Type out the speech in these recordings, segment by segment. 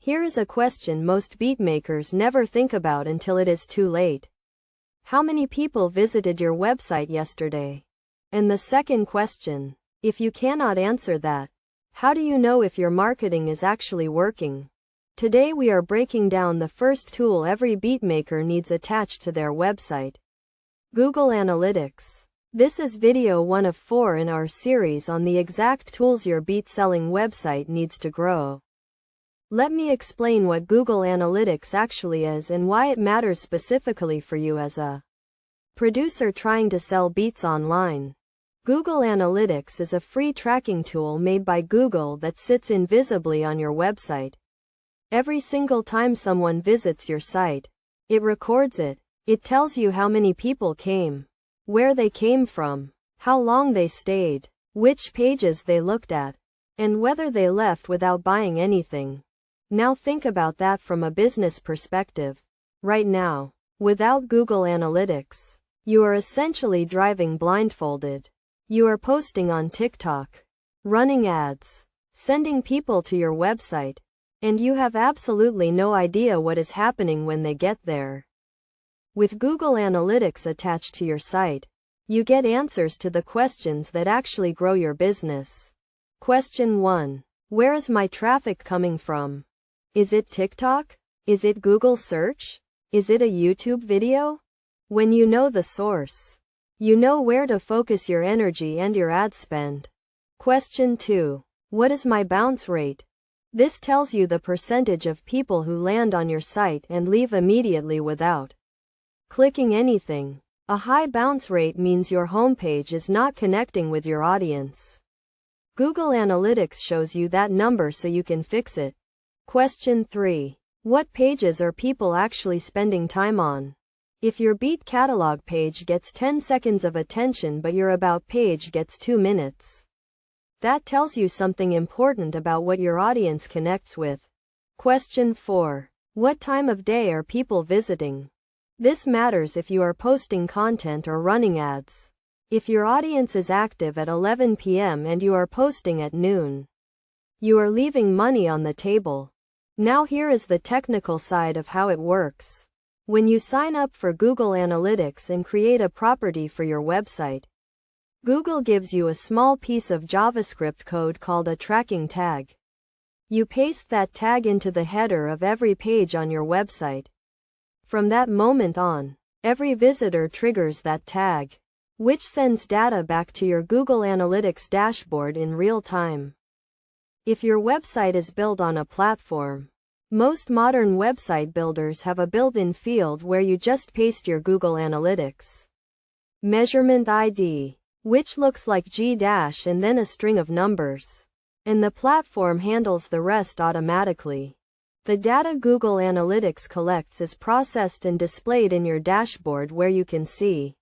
Here is a question most beatmakers never think about until it is too late. How many people visited your website yesterday? And the second question, if you cannot answer that, how do you know if your marketing is actually working? Today we are breaking down the first tool every beatmaker needs attached to their website. Google Analytics. This is video 1 of 4 in our series on the exact tools your beat-selling website needs to grow. Let me explain what Google Analytics actually is and why it matters specifically for you as a producer trying to sell beats online. Google Analytics is a free tracking tool made by Google that sits invisibly on your website. Every single time someone visits your site, it records it. It tells you how many people came, where they came from, how long they stayed, which pages they looked at, and whether they left without buying anything. Now think about that from a business perspective. Right now, without Google Analytics, you are essentially driving blindfolded. You are posting on TikTok, running ads, sending people to your website, and you have absolutely no idea what is happening when they get there. With Google Analytics attached to your site, you get answers to the questions that actually grow your business. Question 1. Where is my traffic coming from? Is it TikTok? Is it Google search? Is it a YouTube video? When you know the source, you know where to focus your energy and your ad spend. Question 2. What is my bounce rate? This tells you the percentage of people who land on your site and leave immediately without clicking anything. A high bounce rate means your homepage is not connecting with your audience. Google Analytics shows you that number so you can fix it. Question 3. What pages are people actually spending time on? If your beat catalog page gets 10 seconds of attention but your about page gets 2 minutes, that tells you something important about what your audience connects with. Question 4. What time of day are people visiting? This matters if you are posting content or running ads. If your audience is active at 11 p.m. and you are posting at noon, you are leaving money on the table. Now here is the technical side of how it works. When you sign up for Google Analytics and create a property for your website, Google gives you a small piece of JavaScript code called a tracking tag. You paste that tag into the header of every page on your website. From that moment on, every visitor triggers that tag, which sends data back to your Google Analytics dashboard in real time. If your website is built on a platform, most modern website builders have a built-in field where you just paste your Google Analytics measurement ID, which looks like G- and then a string of numbers, and the platform handles the rest automatically. The data Google Analytics collects is processed and displayed in your dashboard where you can see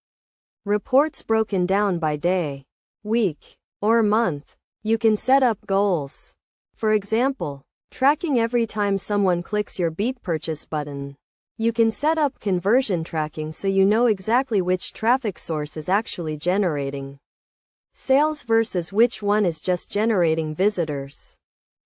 reports broken down by day, week, or month. You can set up goals. For example, tracking every time someone clicks your beat purchase button. You can set up conversion tracking so you know exactly which traffic source is actually generating sales versus which one is just generating visitors.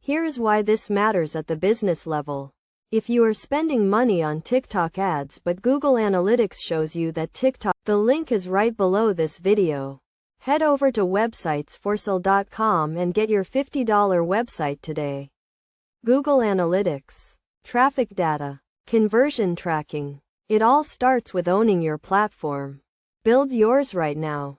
Here is why this matters at the business level. If you are spending money on TikTok ads but Google Analytics shows you that TikTok, the link is right below this video. Head over to websitesforsale.com and get your $50 website today. Google Analytics, traffic data, conversion tracking. It all starts with owning your platform. Build yours right now.